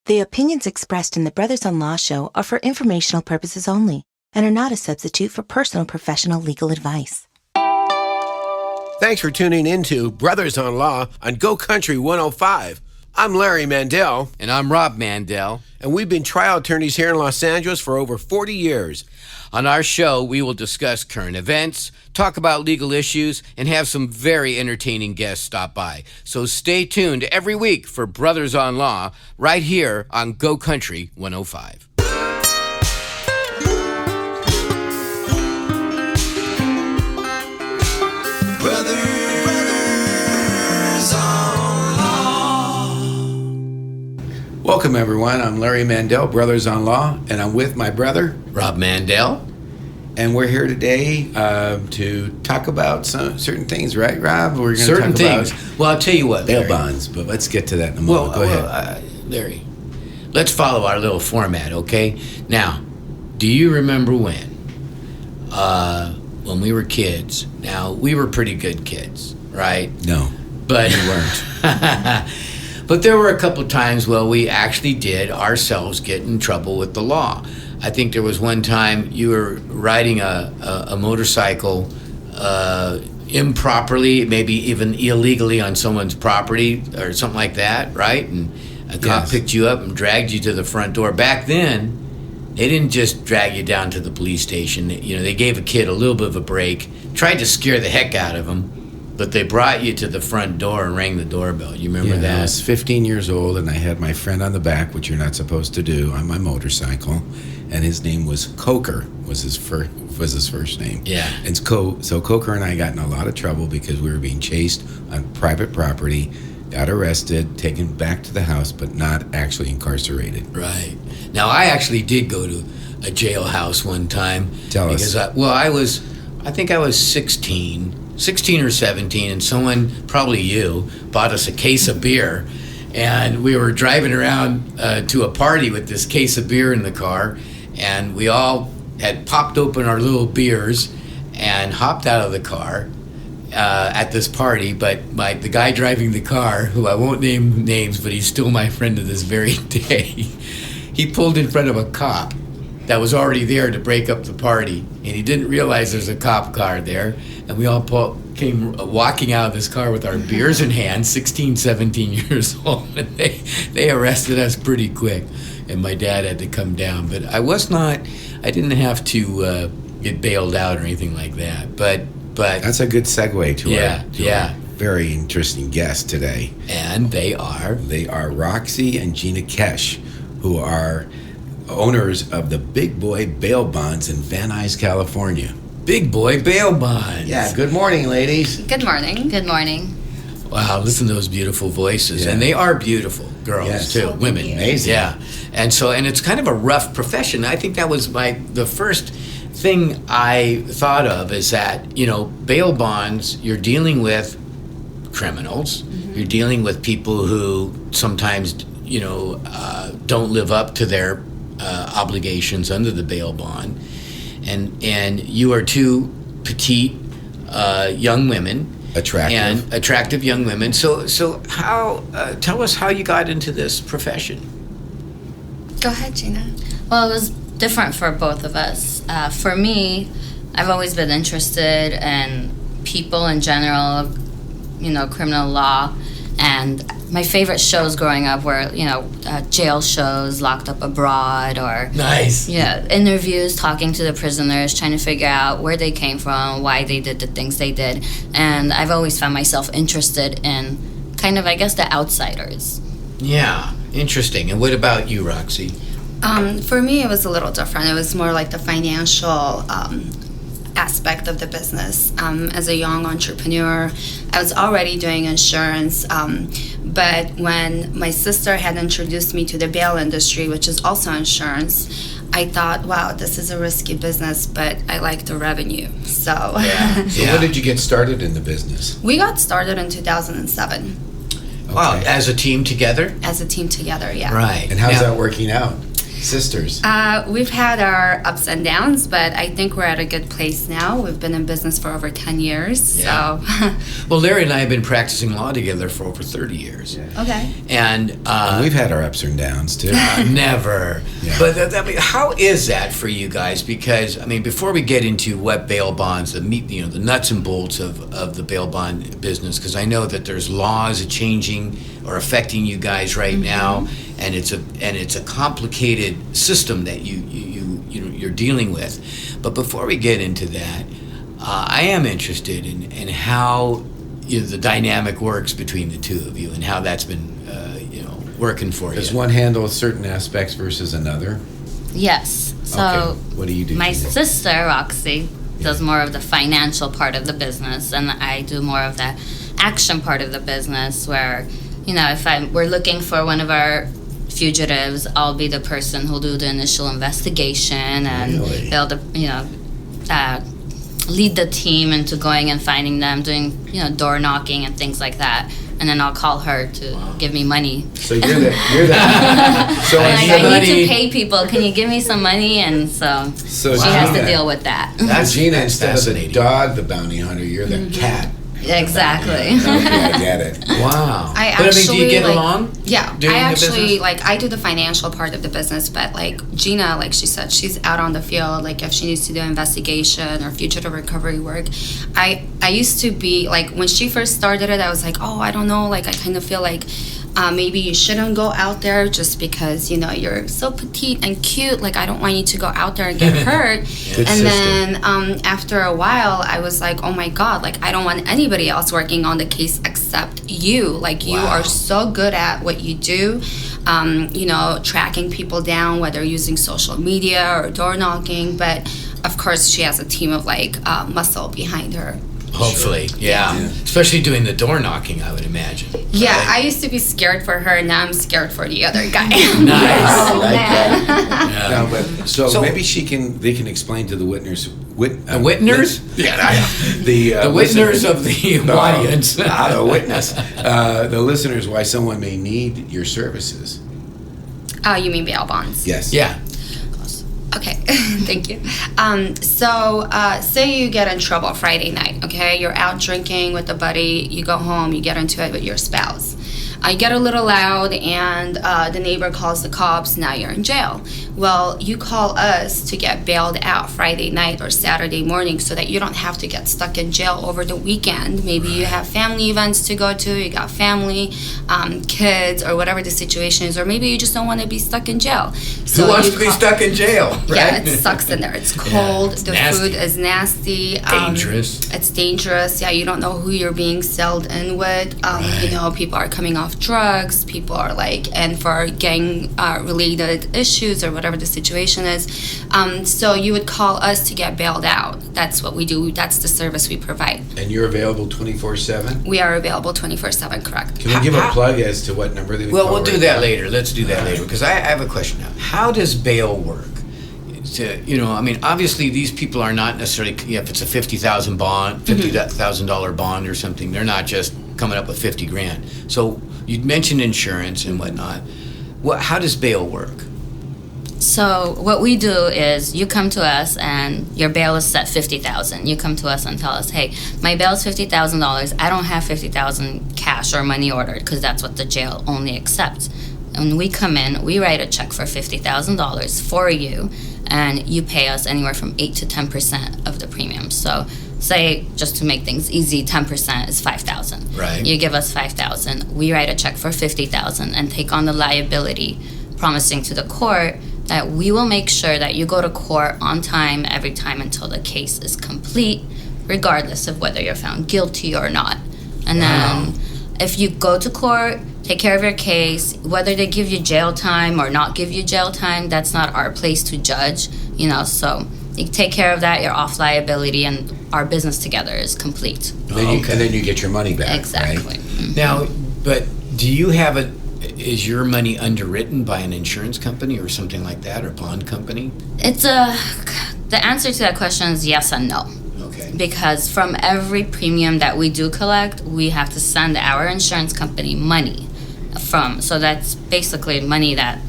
The opinions expressed in the Brothers-in-Law show are for informational purposes only and are not a substitute for personal professional legal advice. Thanks for tuning in to Brothers-in-Law on Go Country 105. I'm Larry Mandel. And I'm Rob Mandel. And we've been trial attorneys here in Los Angeles for over 40 years. On our show, we will discuss current events, talk about legal issues, and have some very entertaining guests stop by. So stay tuned every week for Brothers-in-Law right here on Go Country 105. Welcome, everyone. I'm Larry Mandel, Brothers-in-Law, and I'm with my brother, Rob Mandel. And we're here today to talk about some certain things, right, Rob? We're going to talk things. about Well, I'll tell you what, bail Larry. bonds, but let's get to that in a moment. Go ahead. Larry, let's follow our little format, okay? Now, do you remember when we were kids? Now, we were pretty good kids, right? No, but we weren't. But there were a couple times where we actually did ourselves get in trouble with the law. I think there was one time you were riding a motorcycle improperly, maybe even illegally on someone's property or something like that, right? And a cop picked you up and dragged you to the front door. Back then, they didn't just drag you down to the police station. You know, they gave a kid a little bit of a break, tried to scare the heck out of him. But they brought you to the front door and rang the doorbell. You remember that? I was 15 years old, and I had my friend on the back, which you're not supposed to do, on my motorcycle, and his name was Coker. Was his first name? Yeah. And so Coker and I got in a lot of trouble because we were being chased on private property, got arrested, taken back to the house, but not actually incarcerated. Right. Now, I actually did go to a jailhouse one time. Tell us. I think I was 16 or 17, and someone, probably you, bought us a case of beer, and we were driving around to a party with this case of beer in the car, and we all had popped open our little beers and hopped out of the car at this party, but the guy driving the car, who I won't name names, but he's still my friend to this very day, he pulled in front of a cop that was already there to break up the party, and he didn't realize there's a cop car there, and we all came walking out of this car with our beers in hand, 16, 17 years old, and they arrested us pretty quick, and my dad had to come down, but I didn't have to get bailed out or anything like that, but That's a good segue to our very interesting guest today. And they are Roxy and Gina Kesh, who are owners of the Big Boy Bail Bonds in Van Nuys, California. Big Boy Bail Bonds. Yeah, good morning, ladies. Good morning. Good morning. Wow, listen to those beautiful voices. Yeah. And they are beautiful girls, too. Oh, women. Amazing. Yeah. And it's kind of a rough profession. I think that was the first thing I thought of is that, bail bonds, you're dealing with criminals. Mm-hmm. You're dealing with people who sometimes, don't live up to their obligations under the bail bond, and you are two petite young women, attractive young women. So how? Tell us how you got into this profession. Go ahead, Gina. Well, it was different for both of us. For me, I've always been interested in people in general, criminal law. And my favorite shows growing up were, jail shows, Locked Up Abroad, or nice, interviews, talking to the prisoners, trying to figure out where they came from, why they did the things they did. And I've always found myself interested in kind of, I guess, the outsiders. Yeah, interesting. And what about you, Roxy? For me, it was a little different. It was more like the financial aspect of the business. As a young entrepreneur, I was already doing insurance, but when my sister had introduced me to the bail industry, which is also insurance, I thought, wow, this is a risky business, but I like the revenue. So, When did you get started in the business? We got started in 2007. Wow, as a team together? As a team together, yeah. Right. And how's that working out? sisters? We've had our ups and downs, but I think we're at a good place now. We've been in business for over 10 years. Yeah. So, Well, Larry and I have been practicing law together for over 30 years. okay. And And we've had our ups and downs too. never. Yeah. But I mean, how is that for you guys? Because I mean, before we get into what bail bonds, the meat, the nuts and bolts of the bail bond business, because I know that there's laws changing or affecting you guys right now, and it's a complicated system that you're dealing with. But before we get into that, I am interested in how the dynamic works between the two of you and how that's been working for you. Does one handle certain aspects versus another? Yes. So Okay. What do you do? my Gina? sister Roxy does more of the financial part of the business, and I do more of the action part of the business. Where, if we're looking for one of our fugitives, I'll be the person who'll do the initial investigation and Really? they'll, lead the team into going and finding them, doing door knocking and things like that. And then I'll call her to give me money. So you're the so I'm like, instead I of- need to pay people. Can you give me some money? And so So she has to Gina- deal with that. That's Gina, instead of the fascinating. dog, the bounty hunter, you're the cat. Exactly. Okay, I get it. Wow. I But actually, I mean, do you get like- along? Yeah, doing I the actually business? I do the financial part of the business, but like Gina, like she said, she's out on the field. Like if she needs to do investigation or fugitive recovery work, I used to be like when she first started it, I was like, oh, I don't know, like I kind of feel like maybe you shouldn't go out there just because you're so petite and cute. Like I don't want you to go out there and get hurt. Good And sister. then after a while, I was like, oh my God, like I don't want anybody else working on the case except you. Like you Wow. are so good at what you do. Tracking people down, whether using social media or door knocking. But of course, she has a team of muscle behind her. Hopefully, yeah. Especially doing the door knocking, I would imagine. Yeah, Right? I used to be scared for her. Now I'm scared for the other guy. Nice. Oh, man. Yeah. No, but so maybe they can explain to the witness. The witness? The witness of the audience. The witness. The listeners, why someone may need your services. Oh, you mean bail bonds? Yes. Yeah. Okay, thank you. Say you get in trouble Friday night, okay? You're out drinking with a buddy, you go home, you get into it with your spouse. You get a little loud and the neighbor calls the cops, now you're in jail. Well, you call us to get bailed out Friday night or Saturday morning so that you don't have to get stuck in jail over the weekend. Maybe you have family events to go to, you got family, kids, or whatever the situation is, or maybe you just don't want to be stuck in jail. Who wants to be stuck in jail, right? Yeah, it sucks in there. It's cold. it's The nasty. food is nasty. Dangerous. It's dangerous. Yeah, you don't know who you're being sold in with. People are coming off drugs. People are and for gang related issues or whatever the situation is. So you would call us to get bailed out. That's what we do. That's the service we provide. And you're available 24/7. We are available 24/7. Correct. Can we give a plug as to what number they would Well, call we'll do right that now? later. Let's do that later because I have a question now. How does bail work? Obviously these people are not necessarily. If it's a $50,000 bond or something, they're not just coming up with $50,000. So you mentioned insurance and whatnot. How does bail work? So what we do is you come to us and your bail is set $50,000. You come to us and tell us, hey, my bail is $50,000. I don't have $50,000 cash or money ordered because that's what the jail only accepts. And we come in, we write a check for $50,000 for you, and you pay us anywhere from 8 to 10% of the premium. So say, just to make things easy, 10% is $5,000. Right. You give us $5,000. We write a check for $50,000 and take on the liability, promising to the court that we will make sure that you go to court on time every time until the case is complete, regardless of whether you're found guilty or not. And then if you go to court, take care of your case, whether they give you jail time or not give you jail time, that's not our place to judge, so you take care of that, you're off liability, and our business together is complete. And then you get your money back. Exactly. Right? Now, but do you have is your money underwritten by an insurance company or something like that, or bond company? The answer to that question is yes and no. Okay. Because from every premium that we do collect, we have to send our insurance company money so that's basically money that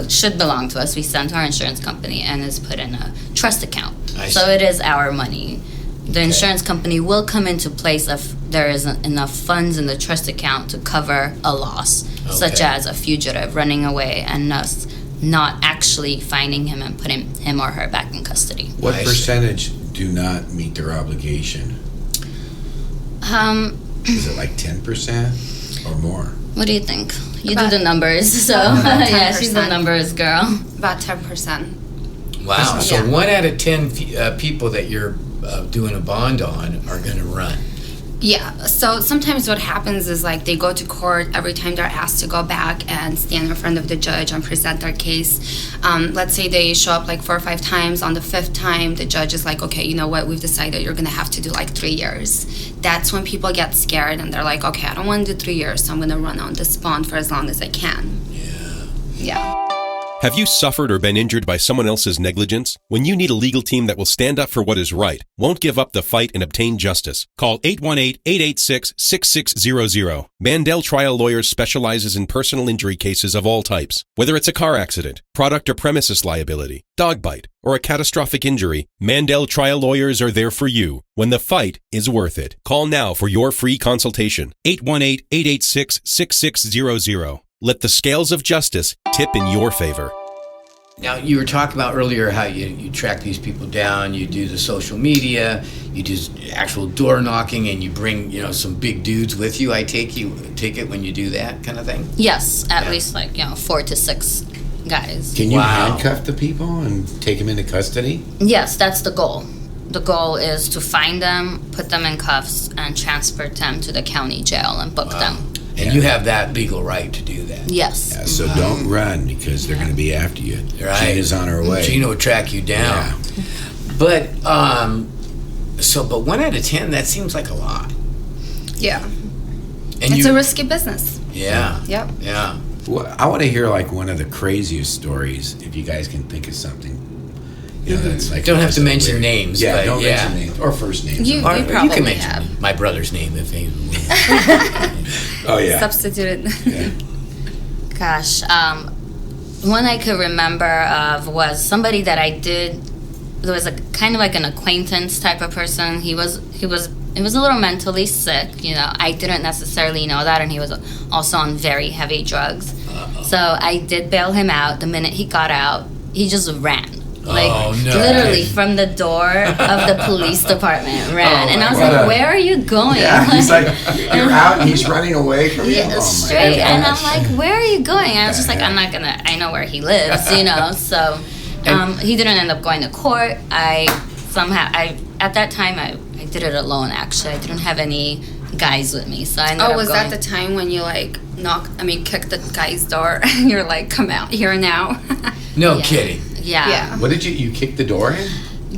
should belong to us. We send to our insurance company and is put in a trust account. So see. it is our money. The insurance company will come into place if there isn't enough funds in the trust account to cover a loss, such as a fugitive running away and us not actually finding him and putting him or her back in custody. What percentage do not meet their obligation? Is it like 10% or more? What do you think? You About- do the numbers, so about yeah, she's the 10%. numbers girl. About 10%. Wow. So Yeah. 1 out of 10 people that you're doing a bond on are going to run. Yeah, so sometimes what happens is like they go to court every time they're asked to go back and stand in front of the judge and present their case. Let's say they show up like 4 or 5 times. On the 5th time, the judge is like, okay, you know what, we've decided you're gonna have to do like 3 years. That's when people get scared and they're like, okay, I don't want to do 3 years, so I'm gonna run on this bond for as long as I can. Yeah. Have you suffered or been injured by someone else's negligence? When you need a legal team that will stand up for what is right, won't give up the fight and obtain justice, call 818-886-6600. Mandel Trial Lawyers specializes in personal injury cases of all types. Whether it's a car accident, product or premises liability, dog bite, or a catastrophic injury, Mandel Trial Lawyers are there for you when the fight is worth it. Call now for your free consultation. 818-886-6600. Let the scales of justice tip in your favor. Now, you were talking about earlier how you track these people down, you do the social media, you do actual door knocking, and you bring, some big dudes with you. I take it when you do that kind of thing? Yes, at least 4 to 6 guys. Can you Wow. handcuff the people and take them into custody? Yes, that's the goal. The goal is to find them, put them in cuffs, and transport them to the county jail and book them. And you have that legal right to do that. Yes. Yeah, so don't run because they're going to be after you. Right. Gina's on her way. Gina will track you down. Yeah. But, but 1 out of 10, that seems like a lot. Yeah. And It's a risky business. Yeah. Yep. Yeah. Well, I want to hear like one of the craziest stories, if you guys can think of something. That's like Don't have to so mention weird. names, Yeah, but don't yeah. mention names or first names. You- Or you probably can mention have. my brother's name if he. Oh yeah. Substituted. Yeah. Gosh, one I could remember of was somebody that I did. There was a kind of like an acquaintance type of person. He was a little mentally sick. I didn't necessarily know that, and he was also on very heavy drugs. So I did bail him out. The minute he got out, he just ran. Oh, no. Literally from the door of the police department ran. And I was God. like, where are you going? Yeah, he's like, you're out and he's running away from you. Yeah, Oh, my straight. And I'm gosh. like, where are you going? And I was just like, I know where he lives, So he didn't end up going to court. At that time, I did it alone, actually. I didn't have any guys with me. So I ended up Was going. that the time when you kicked the guy's door and you're like, come out here now? No Yeah. kidding. Yeah. What did you kick the door in?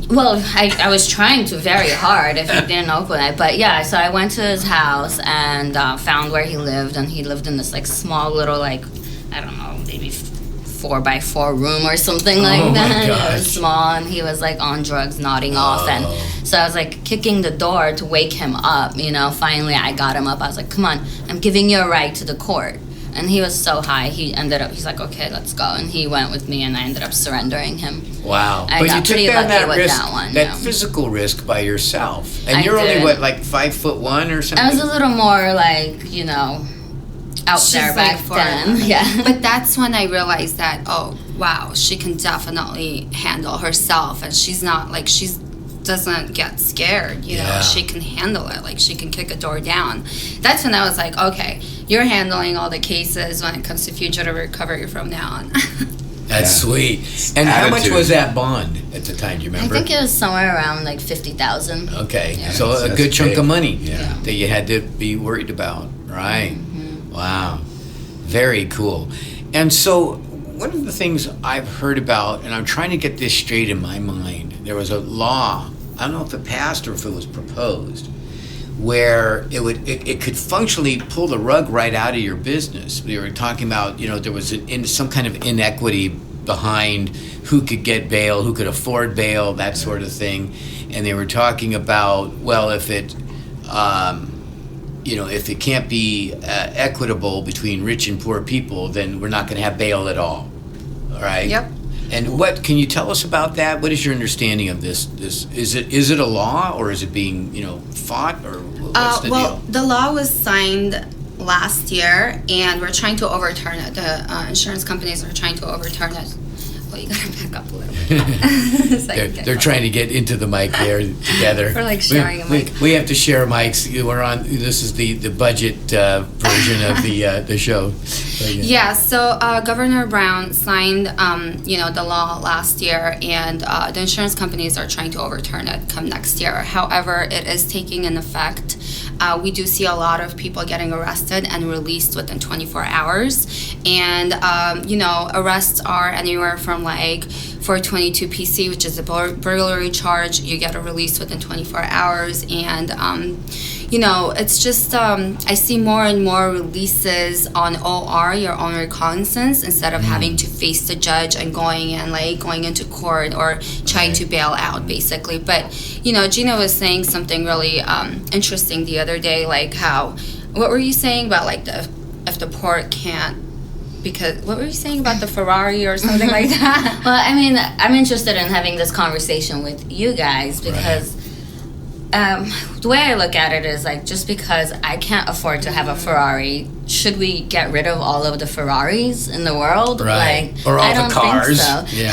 Well, I was trying to very hard if he didn't open it. But yeah, so I went to his house and found where he lived. And he lived in this small little I don't know, maybe 4x4 room or something like Oh, my that. It gosh. was small and he was on drugs, nodding off. And so I was kicking the door to wake him up. Finally I got him up. I was like, come on, I'm giving you a ride to the court. And he was so high, he's like, okay, let's go. And he went with me, and I ended up surrendering him. Wow. I But got you took pretty that lucky with risk, that one, that yeah. physical risk by yourself. And I you're only, did. 5'1" or something? I was a little more out She's there back for then. Yeah. But that's when I realized that, oh, wow, she can definitely handle herself. And she's not she doesn't get scared, Yeah. She can handle it. She can kick a door down. That's when I was like, okay, you're handling all the cases when it comes to fugitive recovery from now on. That's Yeah. sweet. And how much Attitude. was that bond at the time? Do you I remember? think it was somewhere around 50,000. Okay, Yeah. so a That's good chunk big. of money Yeah. that you had to be worried about, right? Mm-hmm. Wow, very cool. And so one of the things I've heard about, and I'm trying to get this straight in my mind, there was a law, I don't know if it passed or if it was proposed, where it could functionally pull the rug right out of your business. We were talking about, there was some kind of inequity behind who could get bail, who could afford bail, that sort of thing. And they were talking about, well, if it can't be equitable between rich and poor people, then we're not going to have bail at all. All right. Yep. And what can you tell us about that? What is your understanding of this? Is it a law, or is it being fought, or what's the Well, deal? the law was signed last year, and we're trying to overturn it. The insurance companies are trying to overturn it. Well, you gotta back up a little bit. So I can get They're going. trying to get into the mic there together. We're like sharing a mic. We have to share mics. We're on. This is the budget version of the show. But, Yeah, so Governor Brown signed, the law last year, and the insurance companies are trying to overturn it come next year. However, it is taking an effect. We do see a lot of people getting arrested and released within 24 hours. And, arrests are anywhere from like 422 PC, which is a burglary charge. You get a release within 24 hours. And, it's just, I see more and more releases on OR, your own recognizance, instead of having to face the judge and going into court or trying to bail out, basically. But, Gina was saying something really interesting the other day, like what were you saying about like if the port can't, because what were you saying about the Ferrari or something like that? Well, I mean, I'm interested in having this conversation with you guys because the way I look at it is like, just because I can't afford to have a Ferrari, should we get rid of all of the Ferraris in the world? Right. Like, Or all I the don't cars. think so. Yeah.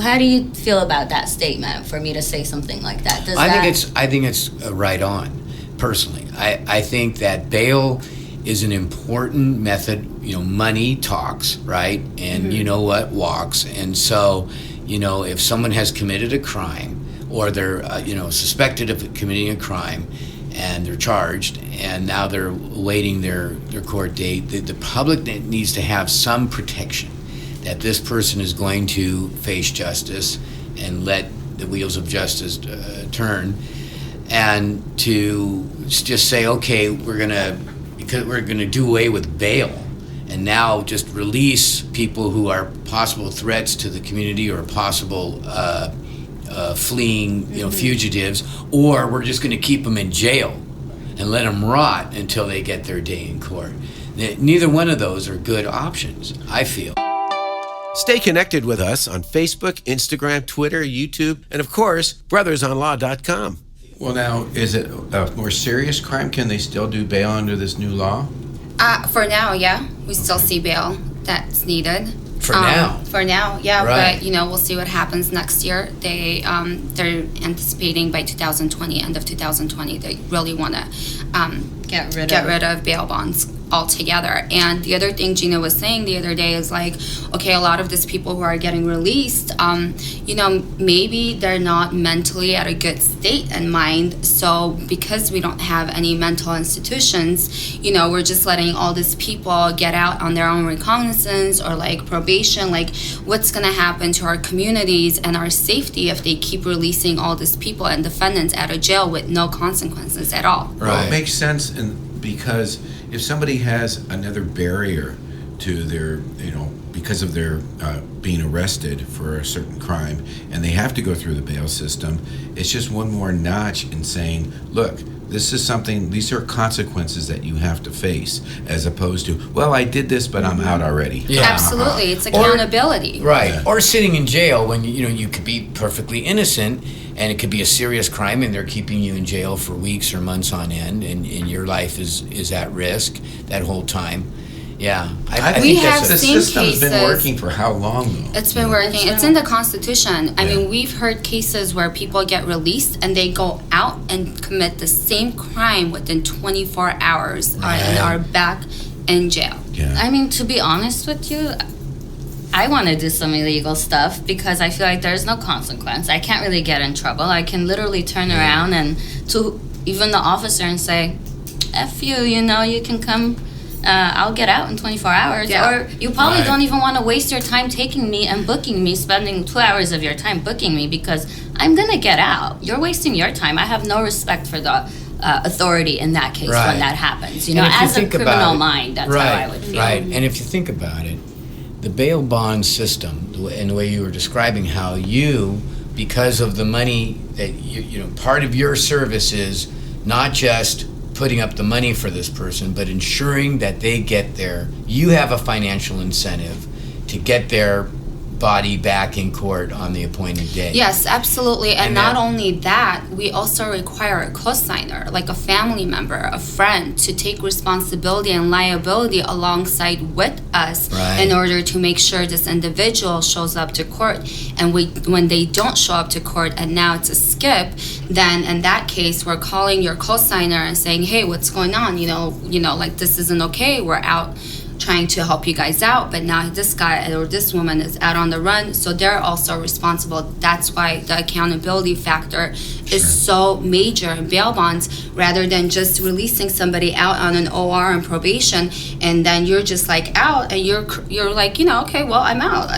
How do you feel about that statement for me to say something like that? I think it's right on. Personally, I think that bail is an important method. Money talks, right? And you know what walks. And so, if someone has committed a crime, or they're suspected of committing a crime, and they're charged, and now they're awaiting their court date, the public needs to have some protection that this person is going to face justice and let the wheels of justice turn, and to just say, okay, we're gonna do away with bail, and now just release people who are possible threats to the community or possible fleeing, fugitives, or we're just going to keep them in jail and let them rot until they get their day in court. Neither one of those are good options, I feel. Stay connected with us on Facebook, Instagram, Twitter, YouTube, and of course, brothersonlaw.com. Well, now, is it a more serious crime? Can they still do bail under this new law? For now, yeah, we still see bail that's needed. For now? For now, yeah, Right. but we'll see what happens next year. They're anticipating by 2020, end of 2020, they really want to get rid of bail bonds altogether. And the other thing Gina was saying the other day is like, okay, a lot of these people who are getting released, maybe they're not mentally at a good state and mind. So because we don't have any mental institutions, we're just letting all these people get out on their own recognizance or like probation. Like, what's going to happen to our communities and our safety if they keep releasing all these people and defendants out of jail with no consequences at all? Well, it makes sense because if somebody has another barrier to their, because of their being arrested for a certain crime, and they have to go through the bail system, it's just one more notch in saying, look, this is something, these are consequences that you have to face, as opposed to, well, I did this, but I'm out already. Yeah. Absolutely, it's accountability. Right. Yeah. Or sitting in jail when you could be perfectly innocent, and it could be a serious crime, and they're keeping you in jail for weeks or months on end, and your life is at risk that whole time. Yeah, I We think have The seen system's been cases- working for how long, though? It's been working. It's in the Constitution. I mean, we've heard cases where people get released and they go out and commit the same crime within 24 hours and are back in jail. Yeah. I mean, to be honest with you, I want to do some illegal stuff because I feel like there's no consequence. I can't really get in trouble. I can literally turn around and to even the officer and say, F you, you can come, I'll get out in 24 hours. Yeah. Or you probably Right. don't even want to waste your time taking me and booking me, spending 2 hours of your time booking me because I'm going to get out. You're wasting your time. I have no respect for the authority in that case Right. when that happens. And if you As a think about criminal it- mind, that's right, how I would feel. Right, and if you think about it, the bail bond system, and the way you were describing how you, because of the money that part of your service is not just putting up the money for this person, but ensuring that they get there. You have a financial incentive to get their body back in court on the appointed day. Yes, absolutely. And And not that- only that, we also require a co-signer, like a family member, a friend, to take responsibility and liability alongside with us Right. in order to make sure this individual shows up to court. And when they don't show up to court and now it's a skip, then in that case, we're calling your co-signer and saying, hey, what's going on? Like this isn't okay. We're out trying to help you guys out, but now this guy or this woman is out on the run, so they're also responsible. That's why the accountability factor is so major in bail bonds, rather than just releasing somebody out on an OR and probation, and then you're just like out, and you're like, okay, well, I'm out.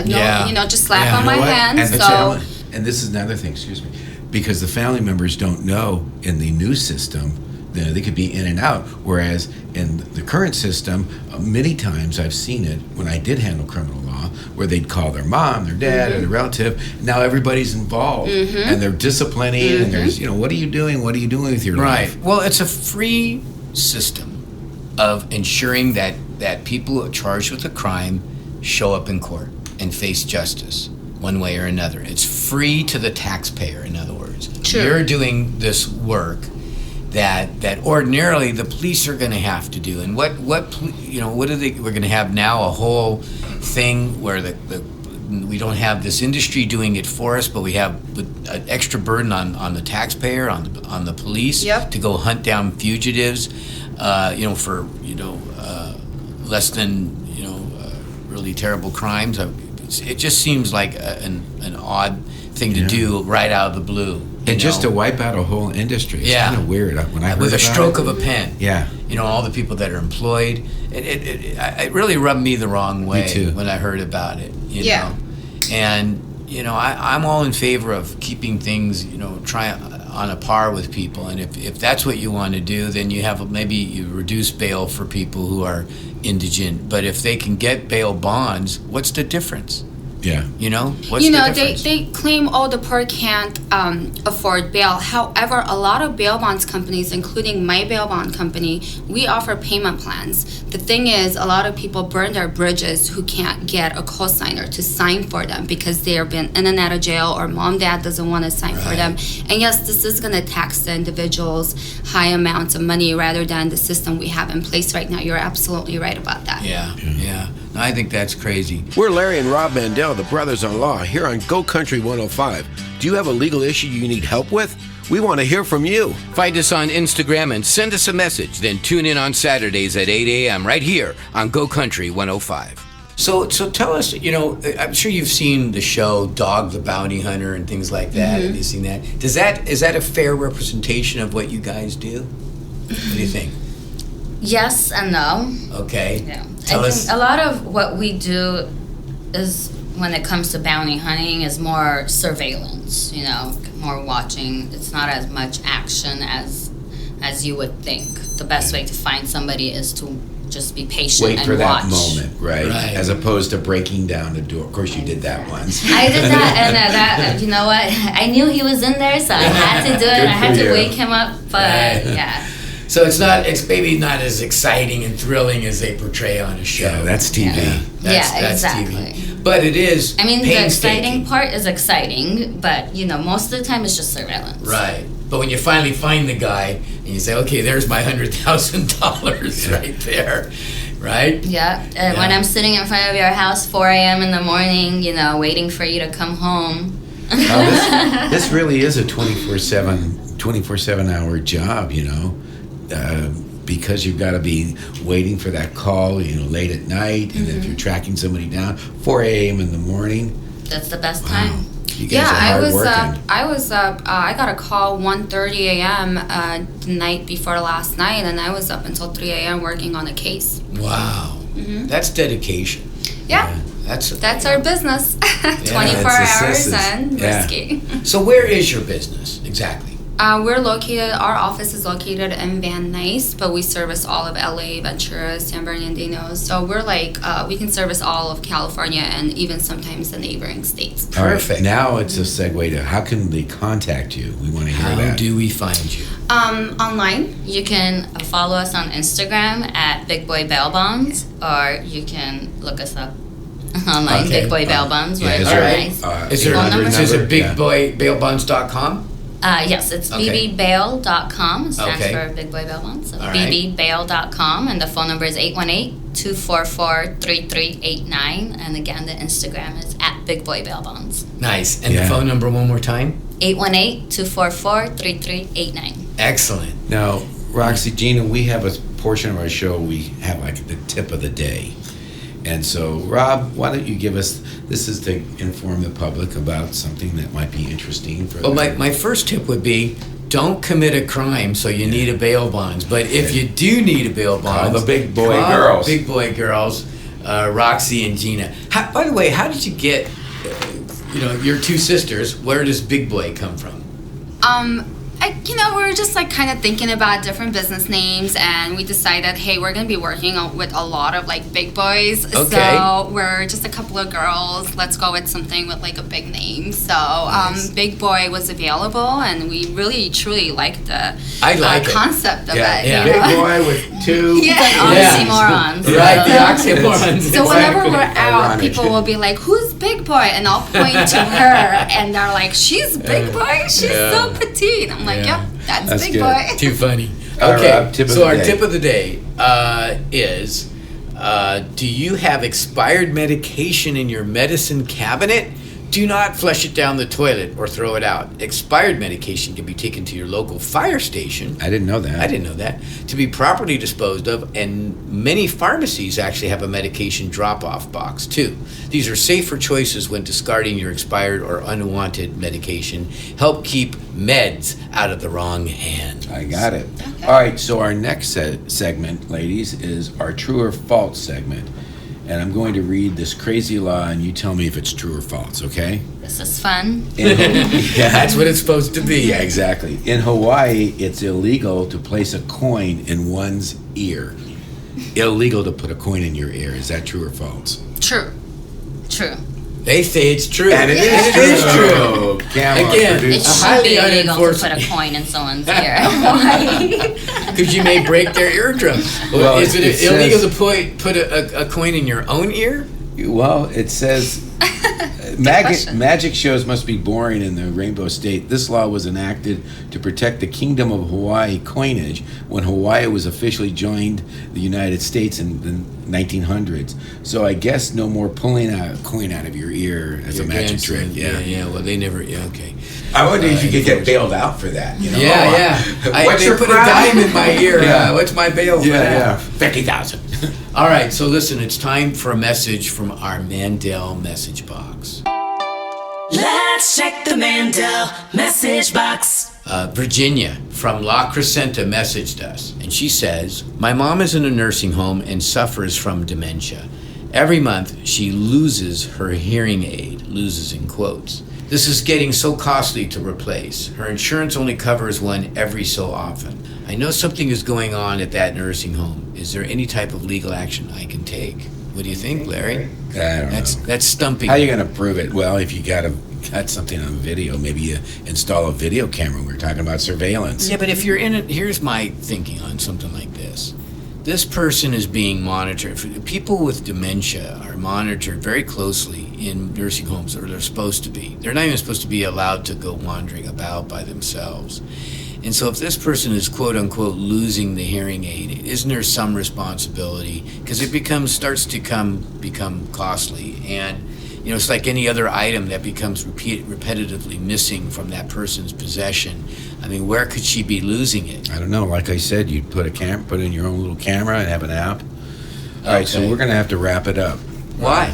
Just slap Yeah. on You my know what? hand. And, So and this is another thing, excuse me, because the family members don't know in the new system, they could be in and out, whereas in the current system, many times I've seen it when I did handle criminal law, where they'd call their mom, their dad, or their relative. Now everybody's involved, and they're disciplining, and there's, what are you doing? What are you doing with your Right. life? Well, it's a free system of ensuring that people who are charged with a crime show up in court and face justice one way or another. It's free to the taxpayer, in other words. True. You're doing this work that ordinarily the police are going to have to do. And what are they? We're going to have now a whole thing where we don't have this industry doing it for us, but we have an extra burden on the taxpayer, on the police, Yep. to go hunt down fugitives, for less than really terrible crimes. It just seems like an odd thing to do right out of the blue. And just to wipe out a whole industry. It's kind of weird. When I heard with a about stroke it, of a pen. Yeah. All the people that are employed. It really rubbed me the wrong way too. when I heard about it. You Yeah. know? And I'm all in favor of keeping things try on a par with people. And if that's what you want to do, then maybe you reduce bail for people who are indigent. But if they can get bail bonds, what's the difference? Yeah. What's the difference? They claim, the poor can't afford bail. However, a lot of bail bonds companies, including my bail bond company, we offer payment plans. The thing is, a lot of people burn their bridges who can't get a co-signer to sign for them because they have been in and out of jail, or mom, dad doesn't want to sign for them. And yes, this is going to tax the individuals high amounts of money rather than the system we have in place right now. You're absolutely right about that. Yeah. No, I think that's crazy. We're Larry and Rob Mandel, the brothers-in-law, here on Go Country 105. Do you have a legal issue you need help with? We want to hear from you. Find us on Instagram and send us a message. Then tune in on Saturdays at 8 a.m. right here on Go Country 105. So tell us, I'm sure you've seen the show Dog the Bounty Hunter and things like that. Have you seen that? Is that a fair representation of what you guys do? What do you think? Yes and no. Okay. Yeah. Tell I us. think a lot of what we do is, when it comes to bounty hunting, is more surveillance, more watching. It's not as much action as you would think. The best way to find somebody is to just be patient Wait and for watch. that moment, right? Right. As opposed to breaking down the door. Of course, you did that once. I did that, and that, you know what? I knew he was in there, so I had to do it. Good I had for to you. wake him up, but Right. yeah. So it's maybe not as exciting and thrilling as they portray on a show. Yeah, that's TV. Yeah, that's exactly. TV. But it is I mean, the painstaking. exciting part is exciting, but most of the time it's just surveillance. Right. But when you finally find the guy and you say, okay, there's my $100,000 right there, right? Yeah. And when Yeah. I'm sitting in front of your house 4 a.m. in the morning, waiting for you to come home. This really is a 24/7 hour job, because you've got to be waiting for that call, late at night, and if you're tracking somebody down, 4 a.m. in the morning. That's the best time. You guys are hard working. I was up. I got a call 1:30 a.m. The night before last night, and I was up until 3 a.m. working on a case. Wow. That's dedication. Yeah, That's our business. 24 it's hours assistance. and Yeah. risky. So where is your business exactly? Our office is located in Van Nuys, but we service all of LA, Ventura, San Bernardino. So we're we can service all of California and even sometimes the neighboring states. All right, Perfect. now it's a segue to how can they contact you? We want to hear How that. do we find you? Online. You can follow us on Instagram at Big Boy Bail Bonds, or you can look us up. online, Okay. Big Boy Bail Bonds. Yeah, We're is very there, nice. Is there Phone number? is it Yeah. bigboybailbonds.com? Yes, it's Okay. bbbail.com. It stands Okay. for Big Boy Bail Bonds. So All right. bbbail.com, and the phone number is 818-244-3389. And again, the Instagram is at Big Boy Bail Bonds. Nice. And Yeah. the phone number one more time? 818-244-3389. Excellent. Now, Roxy, Gina, we have a portion of our show, we have like the tip of the day. And so, Rob, why don't you give us, this is to inform the public about something that might be interesting for Well, them. my first tip would be don't commit a crime so you need a bail bonds. But if you do need a bail bonds, the big boy call girls. Big boy girls, Roxy and Gina. By the way, how did you get, your two sisters? Where does Big Boy come from? We were just like kind of thinking about different business names, and we decided, hey, we're gonna be working with a lot of like big boys. Okay. So we're just a couple of girls. Let's go with something with like a big name. So Big Boy was available, and we really truly liked the I like it. concept of it. yeah. you Big know? boy with two. Yeah. Oxymorons. Right, the oxymorons. So whenever exactly. we're out, Ironic. people will be like, "Who's Big Boy?" And I'll point to her, and they're like, "She's Big Boy. She's so petite." I'm like, Yeah. "Yep, that's That's Big good. Boy." Too funny. All Okay, right, tip of so the our day. tip of the day is, do you have expired medication in your medicine cabinet? Do not flush it down the toilet or throw it out. Expired medication can be taken to your local fire station. I didn't know that. I didn't know that. To be properly disposed of, and many pharmacies actually have a medication drop-off box too. These are safer choices when discarding your expired or unwanted medication. Help keep meds out of the wrong hands. I got it. All right, so our next segment, ladies, is our true or false segment. And I'm going to read this crazy law, and you tell me if it's true or false, okay? This is fun. That's what it's supposed to be. Yeah, exactly. In Hawaii, it's illegal to place a coin in one's ear. Illegal to put a coin in your ear. Is that true or false? True. They say it's true. And it is true. Camel Again, It produced- should highly be illegal to unenforced- put a coin in someone's ear. Why? Because you may break their eardrum. Well, Is it, it illegal says- to put a coin in your own ear? Well, it says magic shows must be boring in the Rainbow State. This law was enacted to protect the Kingdom of Hawaii coinage when Hawaii was officially joined the United States in the 1900s. So I guess no more pulling a coin out of your ear as a magic trick. Yeah. Well, they never. Yeah, okay. I wonder if you could get bailed out for that. You know? Yeah. What's They your put crime? a dime in my ear. Yeah. What's my bail for that? 50,000. All right. So listen, it's time for a message from our Mandel message box. Let's check the Mandel message box. Virginia from La Crescenta messaged us, and she says, "My mom is in a nursing home and suffers from dementia. Every month, she loses her hearing aid, loses in quotes. This is getting so costly to replace. Her insurance only covers one every so often. I know something is going on at that nursing home. Is there any type of legal action I can take?" What do you think, Larry? I don't know. That's stumping. How are you going to prove it? Well, if you got something on video, maybe you install a video camera. We're talking about surveillance. Yeah, but if you're in it, here's my thinking on something like this. This person is being monitored. People with dementia are monitored very closely in nursing homes, or they're supposed to be. They're not even supposed to be allowed to go wandering about by themselves. And so if this person is quote unquote losing the hearing aid, isn't there some responsibility? Because it starts to become costly. And it's like any other item that becomes repetitively missing from that person's possession. I mean, where could she be losing it? I don't know. Like I said, you'd put in your own little camera and have an app. All right, so we're going to have to wrap it up. Why?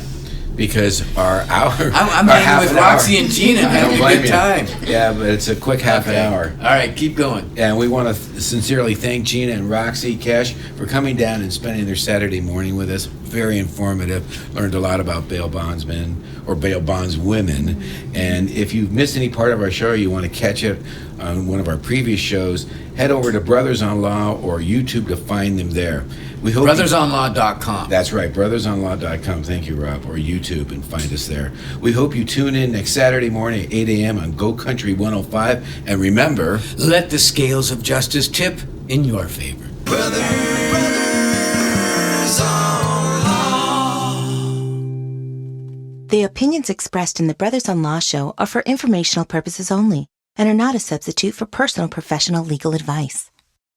Because our hour. I'm our hanging half with an hour- Roxy and Gina. I don't Having a blame good you. time. Yeah, but it's a quick half an hour. All right, keep going. And we want to sincerely thank Gina and Roxy Kesh for coming down and spending their Saturday morning with us. Very informative. Learned a lot about bail bondsmen or bail bondswomen. And if you've missed any part of our show or you want to catch it on one of our previous shows, head over to Brothers on Law or YouTube to find them there. We hope BrothersOnLaw.com. That's right, brothersonlaw.com. Thank you, Rob. Or YouTube and find us there. We hope you tune in next Saturday morning at 8 a.m. on Go Country 105. And remember, let the scales of justice tip in your favor. Brothers on Law. The opinions expressed in the Brothers-in-Law show are for informational purposes only and are not a substitute for personal professional legal advice.